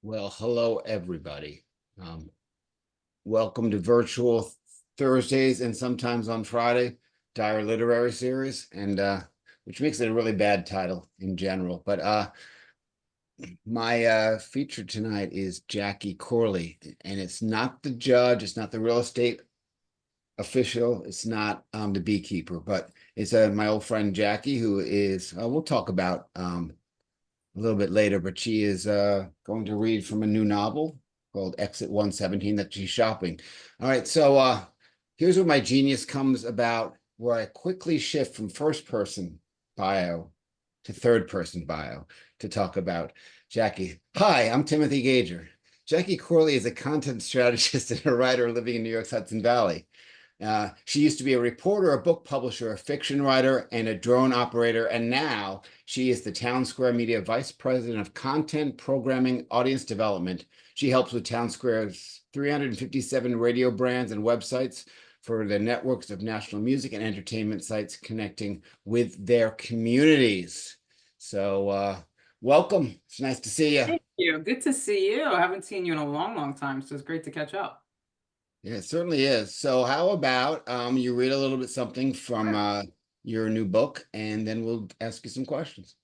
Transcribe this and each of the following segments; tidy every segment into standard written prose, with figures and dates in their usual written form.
Well, hello, everybody. Um, Welcome to virtual Thursdays and sometimes on Friday, Dire Literary Series, and which makes it a really bad title in general. But my feature tonight is Jackie Corley, and it's not the judge, it's not the real estate official, it's not the beekeeper, but it's my old friend Jackie, who is we'll talk about a little bit later, but she is going to read from a new novel called Exit 117 that she's shopping. All right, so here's where my genius comes about, where I quickly shift from first person bio to third person bio to talk about Jackie. Hi, I'm Timothy Gager. Jackie Corley is a content strategist and a writer living in New York's Hudson Valley. She used to be a reporter, a book publisher, a fiction writer, and a drone operator. And now she is the Town Square Media Vice President of Content, Programming, Audience Development. She helps with Town Square's 357 radio brands and websites for the networks of national music and entertainment sites connecting with their communities. So welcome. It's nice to see you. Thank you. Good to see you. I haven't seen you in a long, long time, so it's great to catch up. Yeah, it certainly is. So how about you read a little bit something from your new book, and then we'll ask you some questions.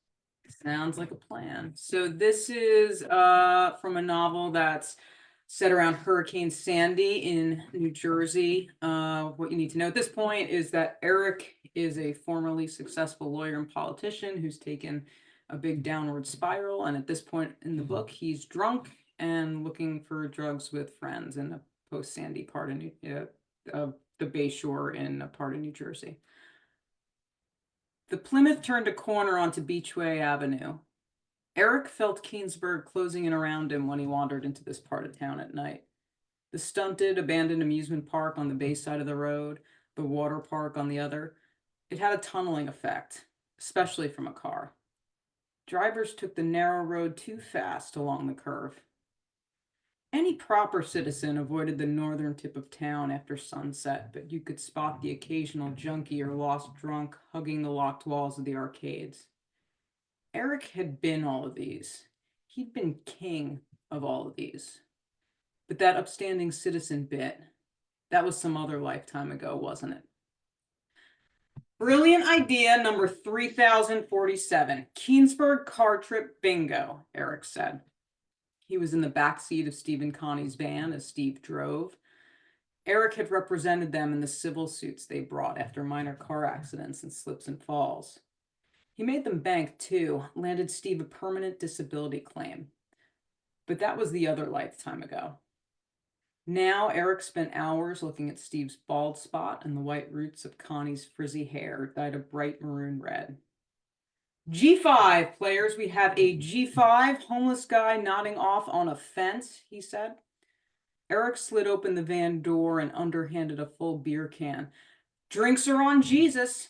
Sounds like a plan. So this is from a novel that's set around Hurricane Sandy in New Jersey. What you need to know at this point is that Eric is a formerly successful lawyer and politician who's taken a big downward spiral. And at this point in the book, he's drunk and looking for drugs with friends in the post-Sandy part of the Bay Shore in a part of New Jersey. The Plymouth turned a corner onto Beachway Avenue. Eric felt Keansburg closing in around him when he wandered into this part of town at night. The stunted, abandoned amusement park on the bay side of the road, the water park on the other, it had a tunneling effect, especially from a car. Drivers took the narrow road too fast along the curve. Any proper citizen avoided the northern tip of town after sunset, but you could spot the occasional junkie or lost drunk hugging the locked walls of the arcades. Eric had been all of these. He'd been king of all of these. But that upstanding citizen bit, that was some other lifetime ago, wasn't it? Brilliant idea number 3047. Keansburg car trip bingo, Eric said. He was in the back seat of Steve and Connie's van as Steve drove. Eric had represented them in the civil suits they brought after minor car accidents and slips and falls. He made them bank too, landed Steve a permanent disability claim. But that was the other lifetime ago. Now Eric spent hours looking at Steve's bald spot and the white roots of Connie's frizzy hair dyed a bright maroon red. G5, players, we have a G5, homeless guy nodding off on a fence, he said. Eric slid open the van door and underhanded a full beer can. Drinks are on Jesus.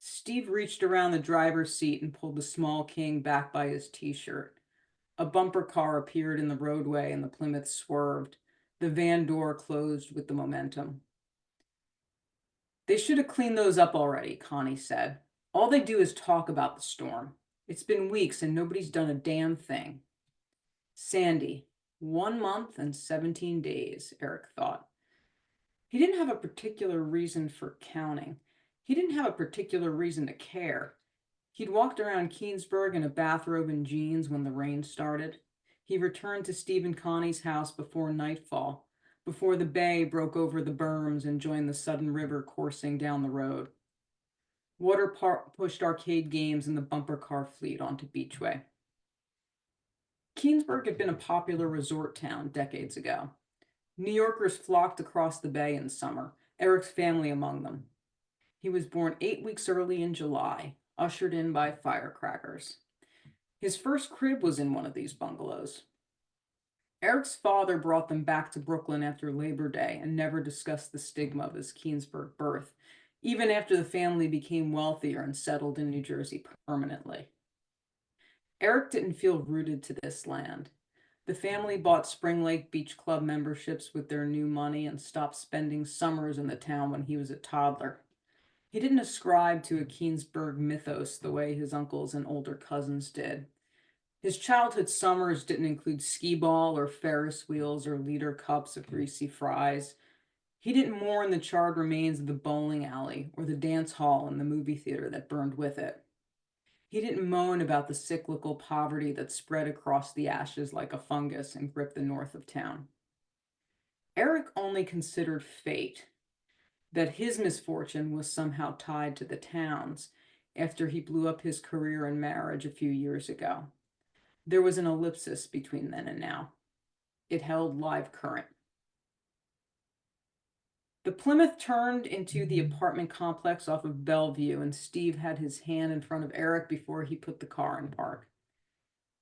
Steve reached around the driver's seat and pulled the small king back by his t-shirt. A bumper car appeared in the roadway and the Plymouth swerved. The van door closed with the momentum. They should have cleaned those up already, Connie said. All they do is talk about the storm. It's been weeks and nobody's done a damn thing. Sandy, 1 month and 17 days, Eric thought. He didn't have a particular reason for counting. He didn't have a particular reason to care. He'd walked around Keansburg in a bathrobe and jeans when the rain started. He returned to Steve and Connie's house before nightfall, before the bay broke over the berms and joined the sudden river coursing down the road. Water pushed arcade games and the bumper car fleet onto Beachway. Keansburg had been a popular resort town decades ago. New Yorkers flocked across the bay in summer, Eric's family among them. He was born 8 weeks early in July, ushered in by firecrackers. His first crib was in one of these bungalows. Eric's father brought them back to Brooklyn after Labor Day and never discussed the stigma of his Keansburg birth, even after the family became wealthier and settled in New Jersey permanently. Eric didn't feel rooted to this land. The family bought Spring Lake Beach Club memberships with their new money and stopped spending summers in the town when he was a toddler. He didn't ascribe to a Keansburg mythos the way his uncles and older cousins did. His childhood summers didn't include skee ball or Ferris wheels or liter cups of greasy fries. He didn't mourn the charred remains of the bowling alley or the dance hall and the movie theater that burned with it. He didn't moan about the cyclical poverty that spread across the ashes like a fungus and gripped the north of town. Eric only considered fate, that his misfortune was somehow tied to the town's after he blew up his career and marriage a few years ago. There was an ellipsis between then and now. It held live current. The Plymouth turned into the apartment complex off of Bellevue, and Steve had his hand in front of Eric before he put the car in park.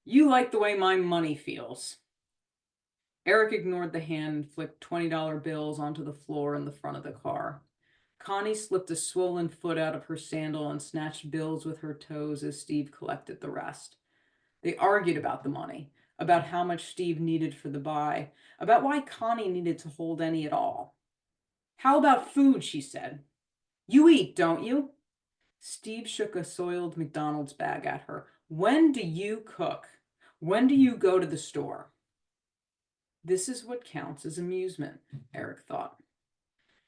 "You like the way my money feels." Eric ignored the hand and flicked $20 bills onto the floor in the front of the car. Connie slipped a swollen foot out of her sandal and snatched bills with her toes as Steve collected the rest. They argued about the money, about how much Steve needed for the buy, about why Connie needed to hold any at all. "How about food?" she said. "You eat, don't you?" Steve shook a soiled McDonald's bag at her. "When do you cook? When do you go to the store?" This is what counts as amusement, Eric thought.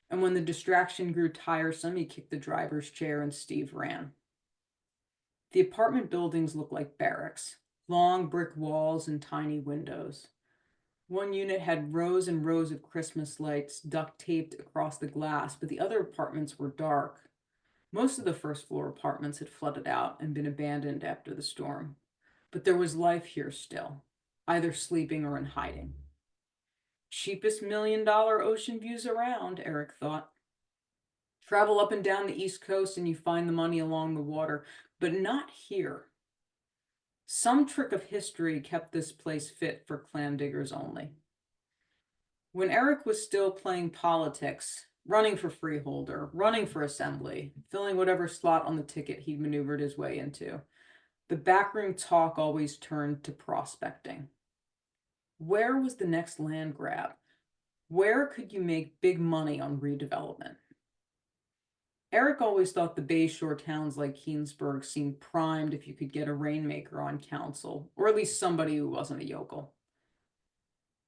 And when the distraction grew tiresome, he kicked the driver's chair and Steve ran. The apartment buildings looked like barracks, long brick walls and tiny windows. One unit had rows and rows of Christmas lights duct taped across the glass, but the other apartments were dark. Most of the first floor apartments had flooded out and been abandoned after the storm. But there was life here still, either sleeping or in hiding. Cheapest $1 million ocean views around, Eric thought. Travel up and down the East Coast and you find the money along the water, but not here. Some trick of history kept this place fit for clam diggers only. When Eric was still playing politics, running for freeholder, running for assembly, filling whatever slot on the ticket he'd maneuvered his way into, the backroom talk always turned to prospecting. Where was the next land grab? Where could you make big money on redevelopment? Eric always thought the Bayshore towns like Keansburg seemed primed if you could get a rainmaker on council, or at least somebody who wasn't a yokel.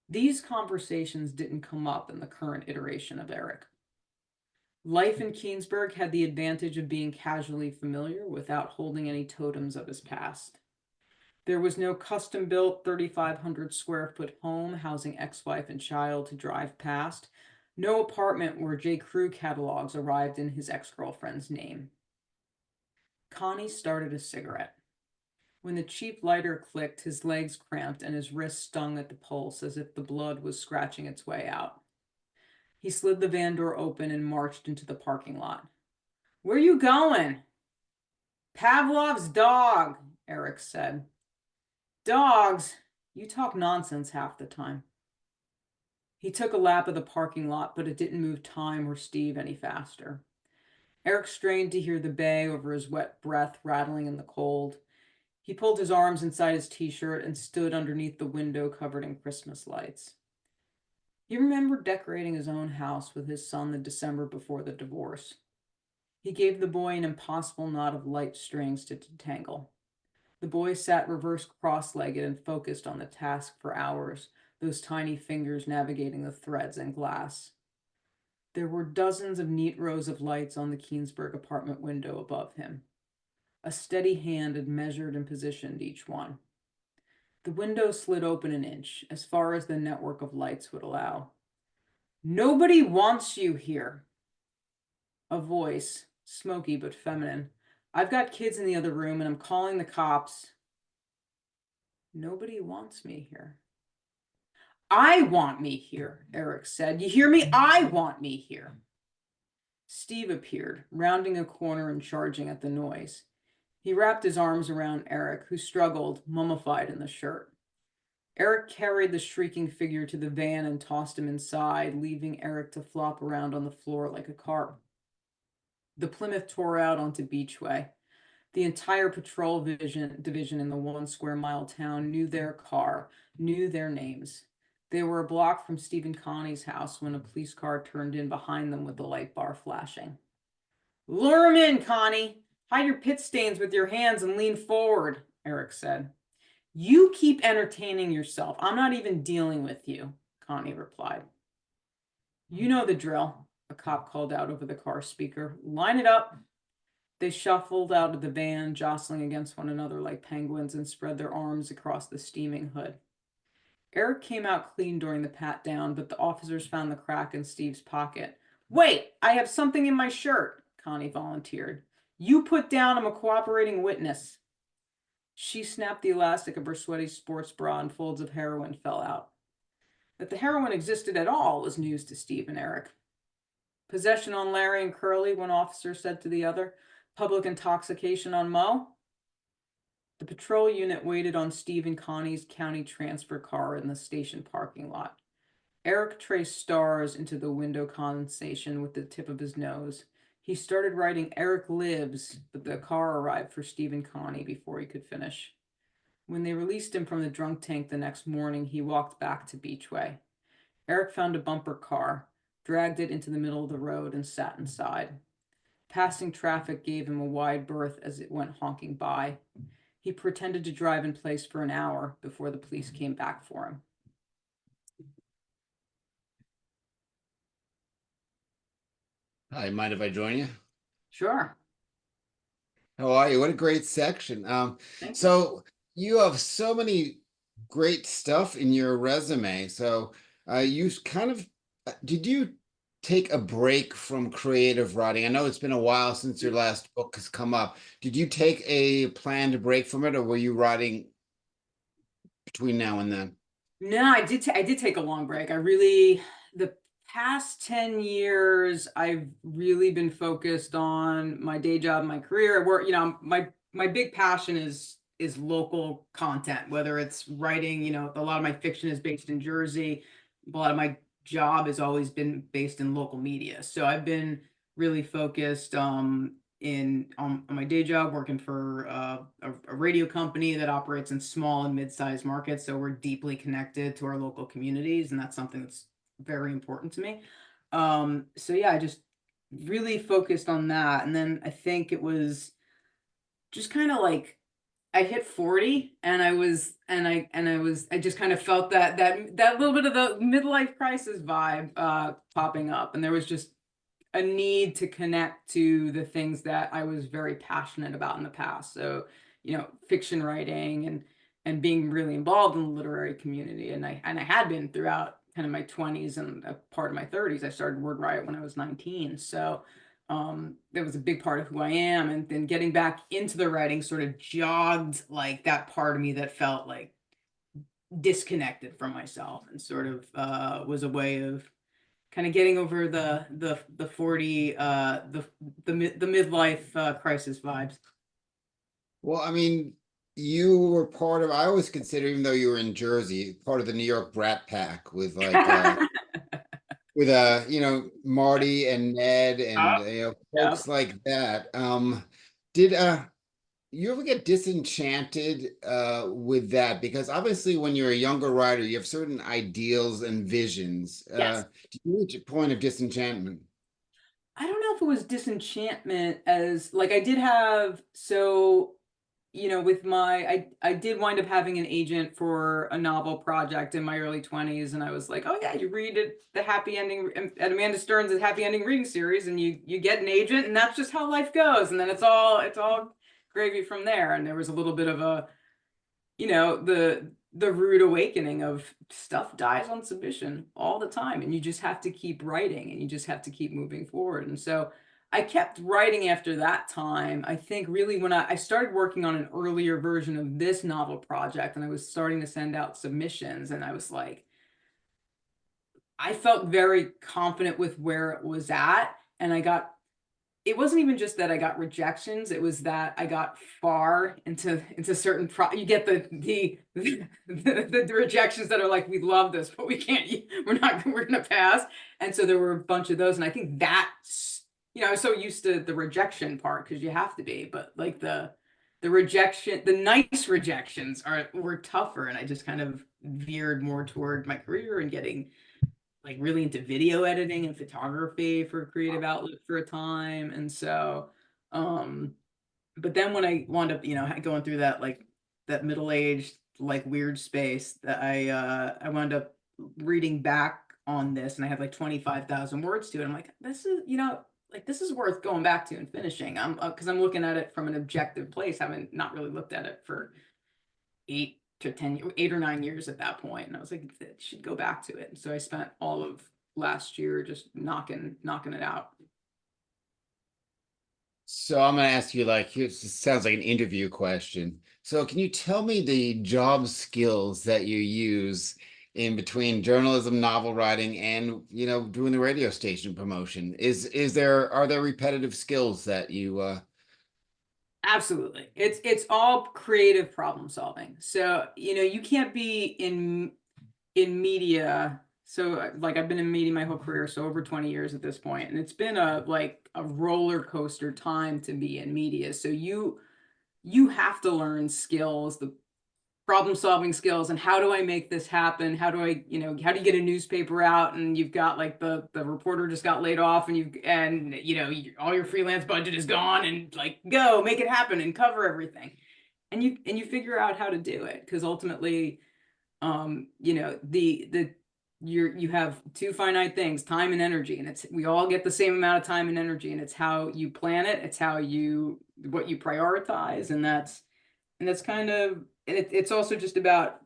These conversations didn't come up in the current iteration of Eric. Life in Keansburg had the advantage of being casually familiar without holding any totems of his past. There was no custom-built 3,500 square foot home housing ex-wife and child to drive past, no apartment where J. Crew catalogs arrived in his ex-girlfriend's name. Connie started a cigarette. When the cheap lighter clicked, his legs cramped and his wrist stung at the pulse as if the blood was scratching its way out. He slid the van door open and marched into the parking lot. "Where you going?" "Pavlov's dog," Eric said. "Dogs? You talk nonsense half the time." He took a lap of the parking lot, but it didn't move time or Steve any faster. Eric strained to hear the bay over his wet breath rattling in the cold. He pulled his arms inside his t-shirt and stood underneath the window covered in Christmas lights. He remembered decorating his own house with his son the December before the divorce. He gave the boy an impossible knot of light strings to detangle. The boy sat reverse cross-legged and focused on the task for hours, those tiny fingers navigating the threads and glass. There were dozens of neat rows of lights on the Keansburg apartment window above him. A steady hand had measured and positioned each one. The window slid open an inch, as far as the network of lights would allow. "Nobody wants you here." A voice, smoky but feminine. "I've got kids in the other room and I'm calling the cops." "Nobody wants me here." "I want me here," Eric said. "You hear me? I want me here." Steve appeared, rounding a corner and charging at the noise. He wrapped his arms around Eric, who struggled, mummified in the shirt. Eric carried the shrieking figure to the van and tossed him inside, leaving Eric to flop around on the floor like a carp. The Plymouth tore out onto Beachway. The entire patrol division in the 1 square mile town knew their car, knew their names. They were a block from Steve and Connie's house when a police car turned in behind them with the light bar flashing. "Lure him in, Connie. Hide your pit stains with your hands and lean forward," Eric said. You keep entertaining yourself. I'm not even dealing with you, Connie replied. You know the drill, a cop called out over the car speaker. Line it up. They shuffled out of the van, jostling against one another like penguins, and spread their arms across the steaming hood. Eric came out clean during the pat down, but the officers found the crack in Steve's pocket. Wait, I have something in my shirt, Connie volunteered. You put down I'm a cooperating witness. She snapped the elastic of her sweaty sports bra and folds of heroin fell out. That the heroin existed at all was news to Steve and Eric. Possession on Larry and Curly, one officer said to the other. Public intoxication on Mo. The patrol unit waited on Steve and Connie's county transfer car in the station parking lot. Eric traced stars into the window condensation with the tip of his nose. He started writing Eric lives, but the car arrived for Steve and Connie before he could finish. When they released him from the drunk tank the next morning, he walked back to Beachway. Eric found a bumper car, dragged it into the middle of the road, and sat inside. Passing traffic gave him a wide berth as it went honking by. He pretended to drive in place for an hour before the police came back for him. Hi, mind if I join you? Sure. How are you? What a great section. Thank you. So you have so many great stuff in your resume. So you kind of did you take a break from creative writing? I know it's been a while since your last book has come up. Did you take a planned break from it, or were you writing between now and then? No, I did take a long break. The past 10 years, I've really been focused on my day job, my career. I work, my big passion is local content, whether it's writing, a lot of my fiction is based in Jersey. A lot of my job has always been based in local media. So I've been really focused on my day job working for a radio company that operates in small and mid-sized markets. So we're deeply connected to our local communities, and that's something that's very important to me. So yeah, I just really focused on that. And then I think it was just kind of like I hit 40 and I just kind of felt that little bit of the midlife crisis vibe popping up. And there was just a need to connect to the things that I was very passionate about in the past. So, fiction writing and being really involved in the literary community. And I had been throughout kind of my 20s and a part of my 30s. I started Word Riot when I was 19. So that was a big part of who I am. And then getting back into the writing sort of jogged like that part of me that felt like disconnected from myself, and sort of was a way of kind of getting over the 40 the midlife crisis vibes. Well, I mean, you were part of, I always consider, even though you were in Jersey, part of the New York Brat Pack with like with Marty and Ned and Oh, yeah. folks like that. Did you ever get disenchanted with that? Because obviously when you're a younger writer, you have certain ideals and visions. Yes. Do you reach a point of disenchantment? I don't know if it was disenchantment as like I did have so with I did wind up having an agent for a novel project in my early 20s, and I was like, oh yeah, you read it, the happy ending at Amanda Stern's happy ending reading series, and you get an agent, and that's just how life goes, and then it's all gravy from there. And there was a little bit of a the rude awakening of stuff dies on submission all the time, and you just have to keep writing, and you just have to keep moving forward. And so I kept writing after that time. I think really when I started working on an earlier version of this novel project, and I was starting to send out submissions, and I was like, I felt very confident with where it was at. And it wasn't even just that I got rejections, it was that I got far into certain you get the rejections that are like, we love this, but we're gonna pass. And so there were a bunch of those. And I think that's, I was so used to the rejection part, because you have to be, but like the nice rejections were tougher. And I just kind of veered more toward my career and getting like really into video editing and photography for a creative outlet for a time. And so, but then when I wound up, going through that, like that middle-aged like weird space that I wound up reading back on this, and I had like 25,000 words to it. I'm like, this is, like this is worth going back to and finishing. Because I'm looking at it from an objective place, having not really looked at it for 8 or 9 years at that point. And I was like, I should go back to it. And so I spent all of last year just knocking it out. So I'm gonna ask you like, it sounds like an interview question. So can you tell me the job skills that you use in between journalism, novel writing, and doing the radio station promotion? Are there repetitive skills that you Absolutely. It's all creative problem solving. So, you can't be in media. So like I've been in media my whole career, so over 20 years at this point, and it's been a roller coaster time to be in media. So you have to learn skills, the problem solving skills, and how do I make this happen? How do I, how do you get a newspaper out and you've got like the reporter just got laid off and all your freelance budget is gone, and like go make it happen and cover everything. And you figure out how to do it, because ultimately the you have two finite things, time and energy, and we all get the same amount of time and energy, and it's how you plan it, it's what you prioritize, and that's kind of, and it's also just about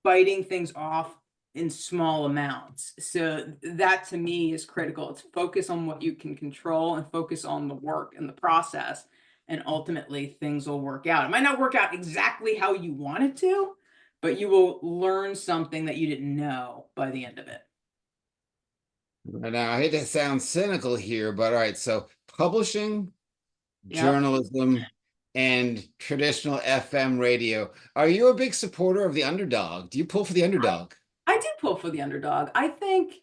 biting things off in small amounts. So that to me is critical. It's focus on what you can control and focus on the work and the process, and ultimately things will work out. It might not work out exactly how you want it to, but you will learn something that you didn't know by the end of it. now I hate to sound cynical here, but all right, so publishing, Yep. journalism, and traditional FM radio. Are you a big supporter of the underdog? Do you pull for the underdog? I do pull for the underdog. I think,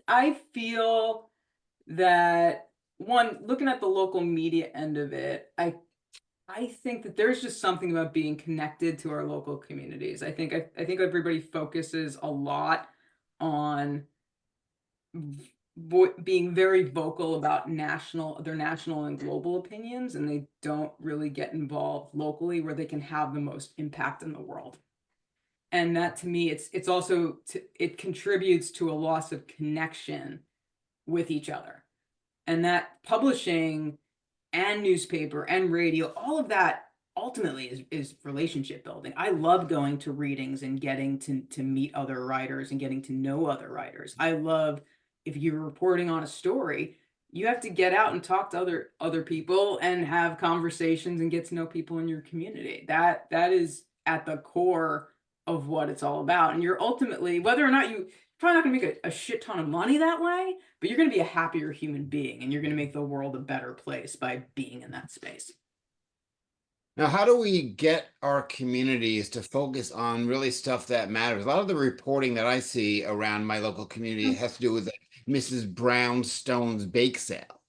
I feel that, one, looking at the local media end of it, I think that there's just something about being connected to our local communities. I think everybody focuses a lot on being very vocal about their national and global opinions, and they don't really get involved locally where they can have the most impact in the world. And that to me, it's also it contributes to a loss of connection with each other. And that publishing and newspaper and radio, all of that ultimately is relationship building. I love going to readings and getting to meet other writers and getting to know other writers. I love, if you're reporting on a story, you have to get out and talk to other people and have conversations and get to know people in your community. That is at the core of what it's all about. And you're ultimately, whether or not you're probably not going to make a shit ton of money that way, but you're going to be a happier human being, and you're going to make the world a better place by being in that space. Now, how do we get our communities to focus on really stuff that matters? A lot of the reporting that I see around my local community has to do with Mrs. Brownstone's bake sale,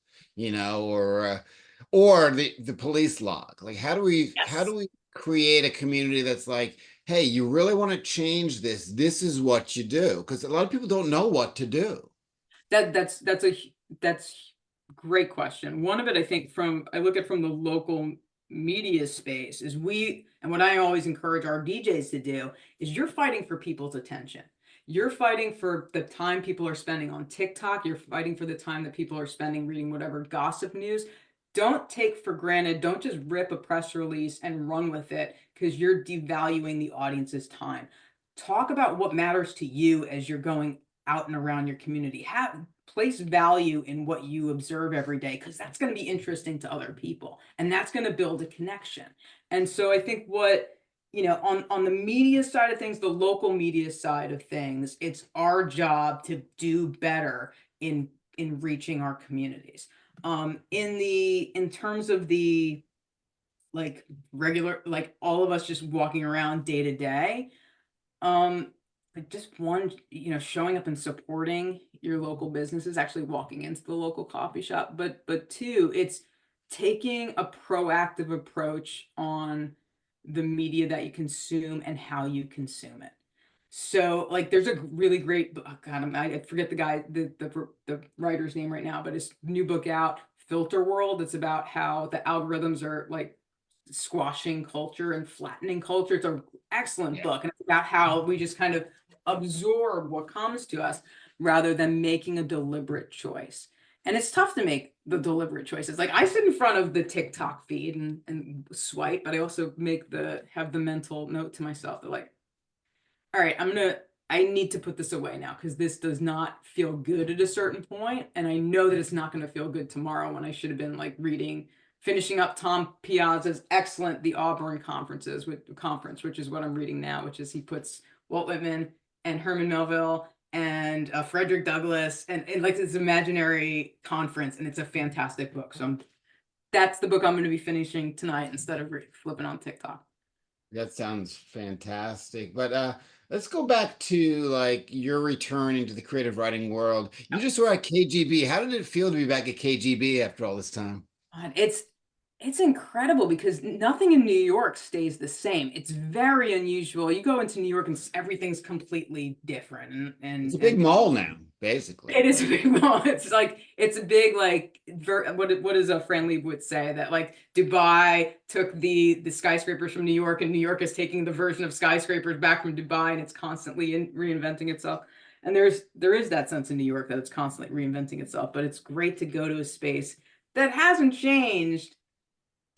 or the police log. Like, how Yes. do we create a community that's like, hey, you really want to change this? This is what you do, because a lot of people don't know what to do. That's great question. One of it, I think, I look at from the local media space, is and what I always encourage our DJs to do is, you're fighting for people's attention. You're fighting for the time people are spending on TikTok. You're fighting for the time that people are spending reading whatever gossip news. Don't take for granted, don't just rip a press release and run with it, because you're devaluing the audience's time. Talk about what matters to you as you're going out and around your community. Place value in what you observe every day, because that's going to be interesting to other people, and that's going to build a connection. And so I think on the media side of things, the local media side of things, it's our job to do better in reaching our communities. In terms of the regular, like all of us just walking around day to day, like just one, showing up and supporting your local businesses, actually walking into the local coffee shop. But two, it's taking a proactive approach on the media that you consume and how you consume it. So like there's a really great book, oh God, I forget the writer's name right now, but his new book out, Filter World. It's about how the algorithms are like squashing culture and flattening culture. It's an excellent Yeah. book, and it's about how we just kind of absorb what comes to us rather than making a deliberate choice. And it's tough to make the deliberate choices. Like, I sit in front of the TikTok feed and swipe, but I also have the mental note to myself that, like, all right, I need to put this away now because this does not feel good at a certain point, and I know that it's not going to feel good tomorrow when I should have been like finishing up Tom Piazza's excellent The Auburn Conference, which is what I'm reading now, which is he puts Walt Whitman and Herman Melville and Frederick Douglass and like this imaginary conference, and it's a fantastic book. So that's the book I'm going to be finishing tonight instead of flipping on TikTok. That sounds fantastic. But let's go back to like your return into the creative writing world. You just were at KGB. How did it feel to be back at KGB after all this time? God, it's incredible because nothing in New York stays the same. It's very unusual. You go into New York and everything's completely different. It's a big mall now, basically. It is a big mall. It's like it's a big like what does a Fran Lebowitz say that like Dubai took the skyscrapers from New York and New York is taking the version of skyscrapers back from Dubai and it's constantly reinventing itself. And there is that sense in New York that it's constantly reinventing itself. But it's great to go to a space that hasn't changed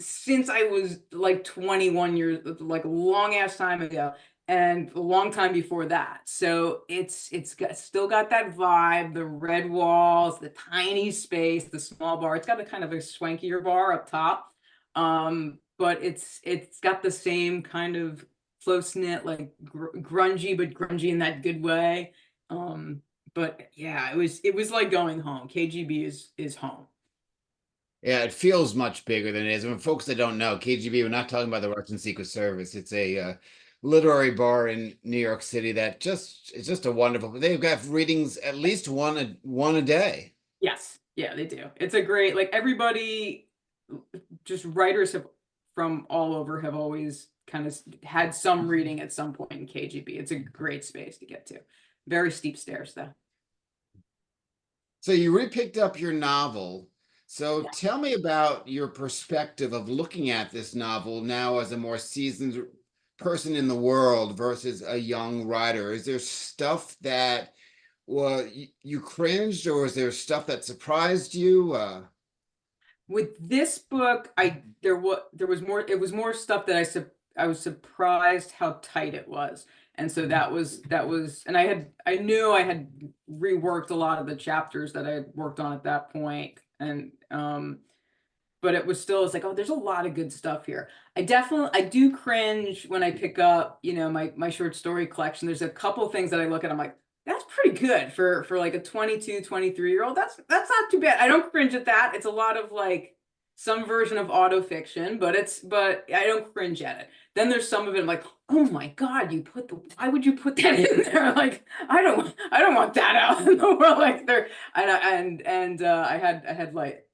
since I was like 21 years, like a long ass time ago, and a long time before that. So it's still got that vibe, the red walls, the tiny space, the small bar. It's got a kind of a swankier bar up top. But it's got the same kind of close-knit, like grungy, but grungy in that good way. But yeah, it was like going home. KGB is home. Yeah, it feels much bigger than it is. And folks that don't know, KGB, we're not talking about the Russian Secret Service. It's a literary bar in New York City that it's just a wonderful. They've got readings at least one a day. Yes, yeah, they do. It's a great, like, everybody, just writers from all over have always kind of had some reading at some point in KGB. It's a great space to get to. Very steep stairs though. So you repicked up your novel. So Yeah. tell me about your perspective of looking at this novel now as a more seasoned person in the world versus a young writer. Is there stuff that you cringed, or is there stuff that surprised you? With this book, there was more. It was more stuff that I was surprised how tight it was, and so that was, and I knew I had reworked a lot of the chapters that I had worked on at that point, and but it was still, it's like, oh, there's a lot of good stuff here. I do cringe when I pick up, my short story collection. There's a couple of things that I look at, I'm like, that's pretty good for like a 22, 23-year-old. That's not too bad. I don't cringe at that. It's a lot of like some version of autofiction, but I don't cringe at it. Then there's some of it I'm like, oh my God, why would you put that in there? Like, I don't want that out in the world. Like I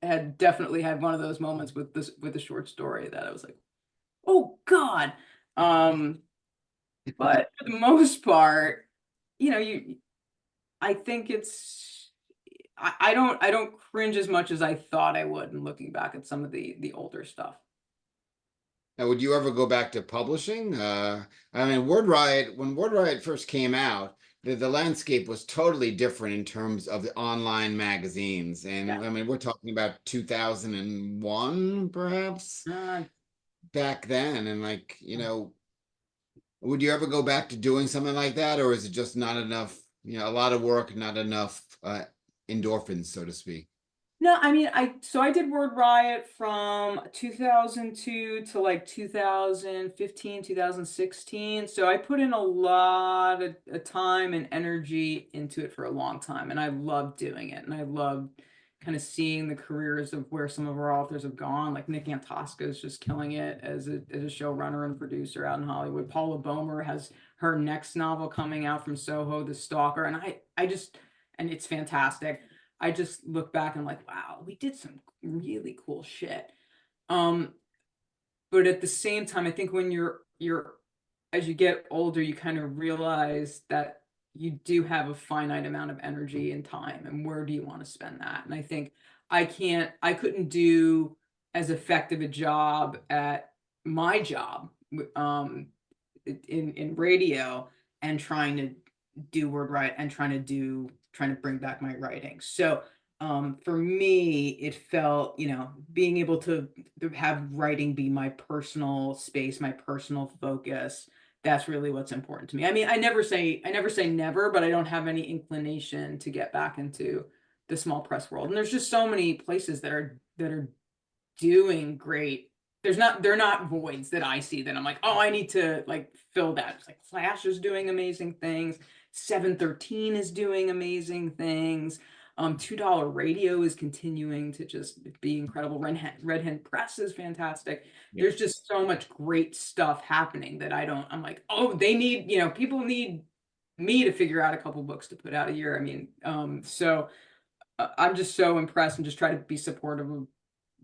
had definitely had one of those moments with the short story that I was like, oh God. But for the most part, I think I don't cringe as much as I thought I would in looking back at some of the older stuff. Now, would you ever go back to publishing? I mean, Word Riot, when Word Riot first came out, the landscape was totally different in terms of the online magazines. And Yeah. I mean, we're talking about 2001, perhaps, back then. And like, would you ever go back to doing something like that? Or is it just not enough, a lot of work, not enough endorphins, so to speak? No, I mean, I did Word Riot from 2002 to like 2015, 2016. So I put in a lot of time and energy into it for a long time, and I loved doing it. And I loved kind of seeing the careers of where some of our authors have gone. Like Nick Antosca is just killing it as a showrunner and producer out in Hollywood. Paula Bomer has her next novel coming out from Soho, The Stalker, and and it's fantastic. I just look back and I'm like, wow, we did some really cool shit. But at the same time, I think when you're as you get older, you kind of realize that you do have a finite amount of energy and time, and where do you want to spend that? And I think I couldn't do as effective a job at my job in radio and trying to do word write and trying to bring back my writing. So for me, it felt, being able to have writing be my personal space, my personal focus. That's really what's important to me. I mean, I never say never, but I don't have any inclination to get back into the small press world. And there's just so many places that are doing great. They're not voids that I see that I'm like, oh, I need to like fill that. It's like Flash is doing amazing things. 713 is doing amazing things. $2 radio is continuing to just be incredible. Red Hen Press is fantastic. Yeah. There's just so much great stuff happening that I'm like, oh, they need, people need me to figure out a couple books to put out a year. I mean, so I'm just so impressed and just try to be supportive of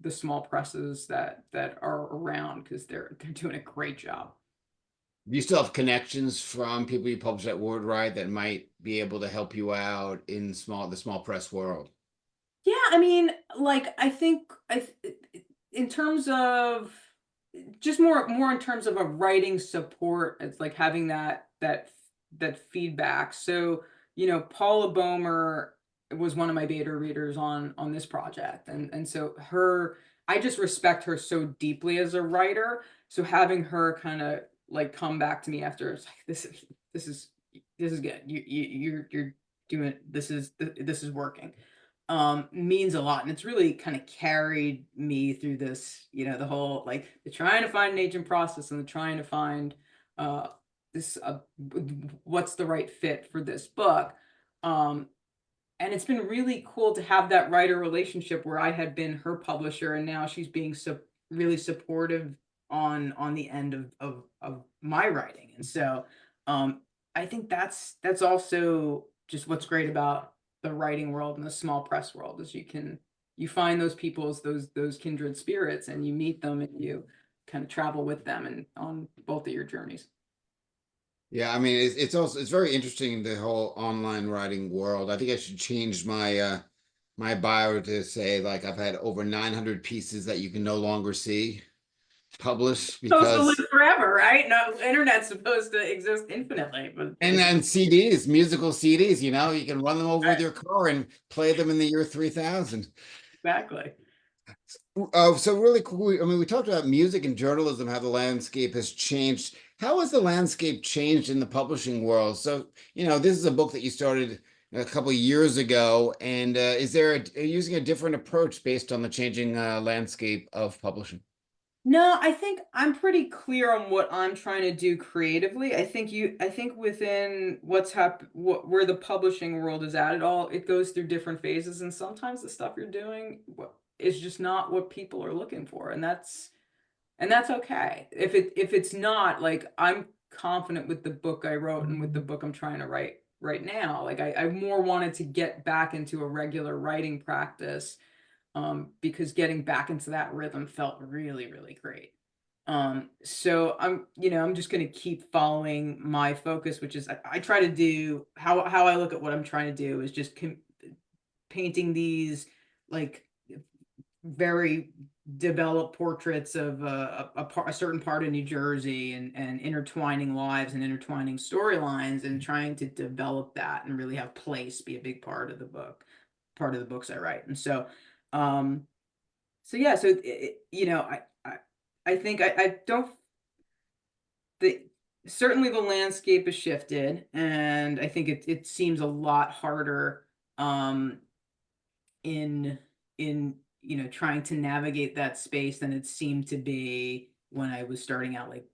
the small presses that are around because they're doing a great job. Do you still have connections from people you publish at WordWrite that might be able to help you out in the small press world? Yeah, I mean, like I think in terms of just more in terms of a writing support, it's like having that feedback. So, Paula Bomer was one of my beta readers on this project. And so I just respect her so deeply as a writer. So having her kind of like come back to me after, it's like this is good. You're doing this is working. Means a lot, and it's really kind of carried me through this, the whole like the trying to find an agent process and the trying to find uh this what's the right fit for this book. And it's been really cool to have that writer relationship where I had been her publisher and now she's being really supportive on the end of my writing. And so I think that's also just what's great about the writing world and the small press world is you find those people's those kindred spirits and you meet them and you kind of travel with them and on both of your journeys. Yeah, I mean, it's very interesting, the whole online writing world. I think I should change my bio to say like I've had over 900 pieces that you can no longer see published Supposed to live because forever, right? No, internet's supposed to exist infinitely, but and then CDs, musical CDs, you can run them over with right, your car and play them in the year 3000. exactly. So really cool. I mean, we talked about music and journalism, how the landscape has changed. How has the landscape changed in the publishing world? So, this is a book that you started a couple of years ago, and are you using a different approach based on the changing landscape of publishing? No, I think I'm pretty clear on what I'm trying to do creatively. I think within where the publishing world is at, it goes through different phases, and sometimes the stuff you're doing is just not what people are looking for, and that's okay. If it's not, like, I'm confident with the book I wrote and with the book I'm trying to write right now. Like I more wanted to get back into a regular writing practice because getting back into that rhythm felt really, really great. So I'm just going to keep following my focus, which is I try to do how I look at what I'm trying to do is just painting these like very developed portraits of a certain part of New Jersey and intertwining lives and intertwining storylines and trying to develop that and really have place be a big part of the book, part of the books I write. And um, so yeah, so I think I don't the certainly the landscape has shifted, and I think it seems a lot harder in trying to navigate that space than it seemed to be when I was starting out like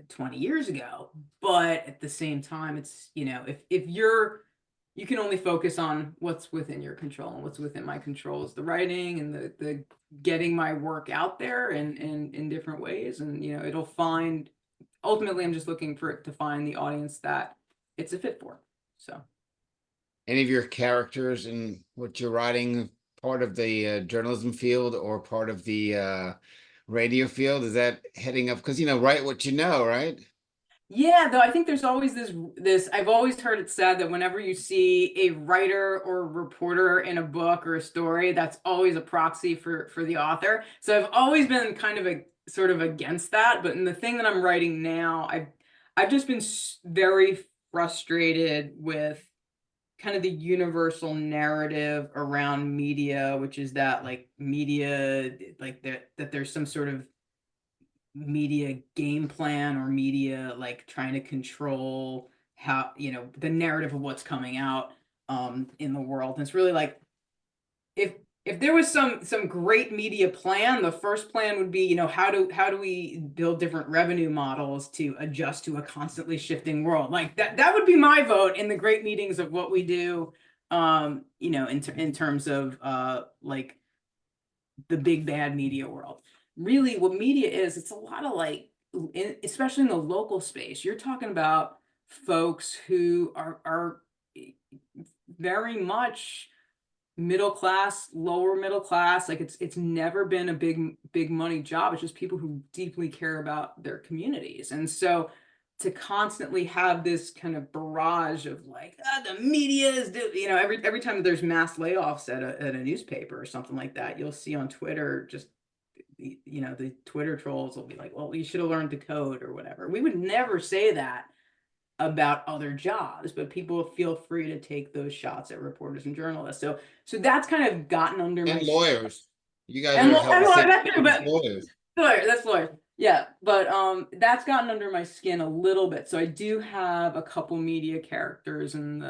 20 years ago. But at the same time, it's if you can only focus on what's within your control, and what's within my control is the writing and the getting my work out there and in different ways. And it'll find ultimately I'm just looking for it to find the audience that it's a fit for. So Any of your characters in what you're writing part of the journalism field or part of the radio field? Is that heading up? Because write what you know, right? yeah, though I think there's always this I've always heard it said that whenever you see a writer or a reporter in a book or a story, that's always a proxy for the author. So I've always been kind of sort of against that. But in the thing that I'm writing now, I've just been very frustrated with kind of the universal narrative around media, which is that like media, like that there's some sort of media game plan or media like trying to control how, the narrative of what's coming out in the world. And it's really like, if there was some great media plan, the first plan would be, how do we build different revenue models to adjust to a constantly shifting world? Like that would be my vote in the great meetings of what we do, in terms of like the big bad media world. Really, what media is, it's a lot of like, especially in the local space, you're talking about folks who are very much middle class, lower middle class. Like it's never been a big money job. It's just people who deeply care about their communities. And so to constantly have this kind of barrage of like, the media is every time there's mass layoffs at a newspaper or something like that, you'll see on Twitter just the Twitter trolls will be like, well, you should have learned to code or whatever. We would never say that about other jobs, but people feel free to take those shots at reporters and journalists. So that's kind of gotten under my And lawyers. You guys and, are and helping save that's true, people's but lawyers. that's lawyer. Yeah, but that's gotten under my skin a little bit. So I do have a couple media characters in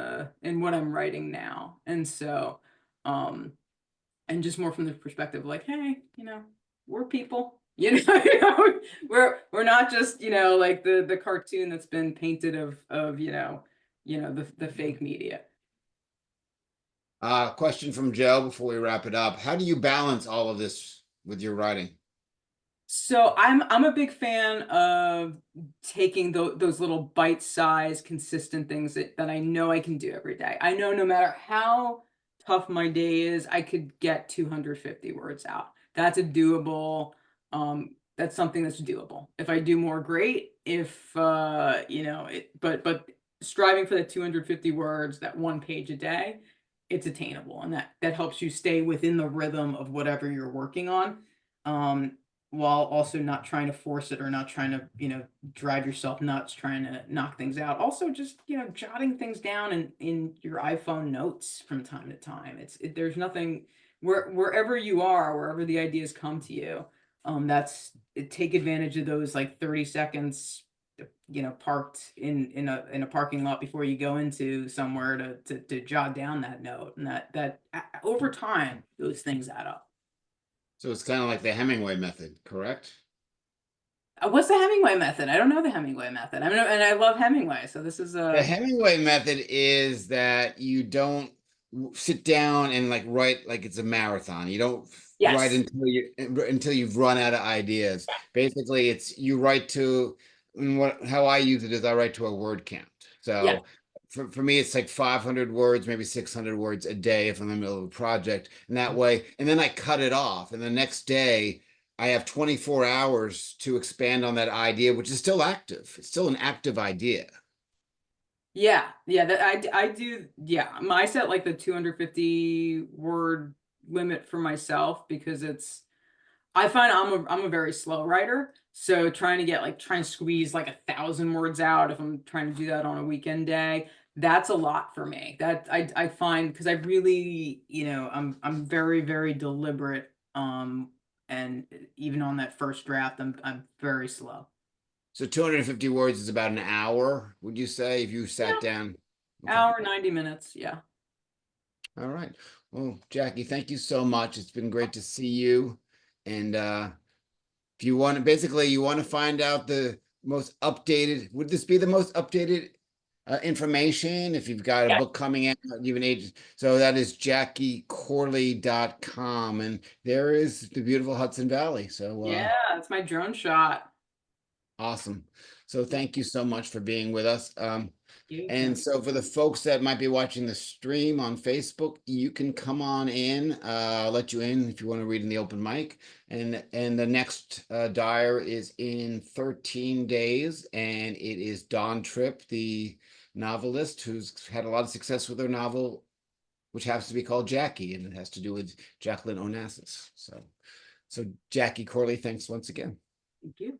what I'm writing now. And so and just more from the perspective of like, hey, we're people. We're not just, like the cartoon that's been painted of the fake media. Question from Joe before we wrap it up. How do you balance all of this with your writing? So I'm a big fan of taking those little bite-sized, consistent things that I know I can do every day. I know no matter how tough my day is, I could get 250 words out. That's a doable. That's something that's doable. If I do more, great. If but striving for the 250 words, that 1 page a day, it's attainable, and that helps you stay within the rhythm of whatever you're working on. While also not trying to force it or not trying to, drive yourself nuts, trying to knock things out. Also just, jotting things down in your iPhone notes from time to time. There's nothing wherever you are, wherever the ideas come to you. Take advantage of those like 30 seconds, parked in a parking lot before you go into somewhere to jot down that note. And that over time, those things add up. So it's kind of like the Hemingway method, correct? What's the Hemingway method? I don't know the Hemingway method. I mean, and I love Hemingway, so this is The Hemingway method is that you don't sit down and like write like it's a marathon. You don't write yes, until you've run out of ideas. Basically, it's you write to how I use it is I write to a word count. yes, So for me, it's like 500 words, maybe 600 words a day if I'm in the middle of a project. And that way, and then I cut it off. And the next day, I have 24 hours to expand on that idea, which is still active. It's still an active idea. yeah. That I do. Yeah, I set like the 250 word limit for myself because I find I'm a very slow writer. So trying to squeeze like 1,000 words out if I'm trying to do that on a weekend day, that's a lot for me. That I find because I really, I'm very, very deliberate. And even on that first draft, I'm very slow. So 250 words is about an hour, would you say, if you sat Yeah, down? Okay. hour, 90 minutes. Yeah. All right. Well, Jackie, thank you so much. It's been great to see you. And if you want to, basically, you want to find out the most updated, would this be the most updated information? If you've got a Yeah. book coming out, you have an agent. So that is JackieCorley.com. And there is the beautiful Hudson Valley. So Yeah, it's my drone shot. awesome. So thank you so much for being with us. You, And Tim. so for the folks that might be watching the stream on Facebook, you can come on in. I'll let you in if you want to read in the open mic. And the next Dyer is in 13 days, and it is Dawn Tripp, the novelist who's had a lot of success with her novel, which happens to be called Jackie, and it has to do with Jacqueline Onassis. So Jackie Corley, thanks once again. Thank you.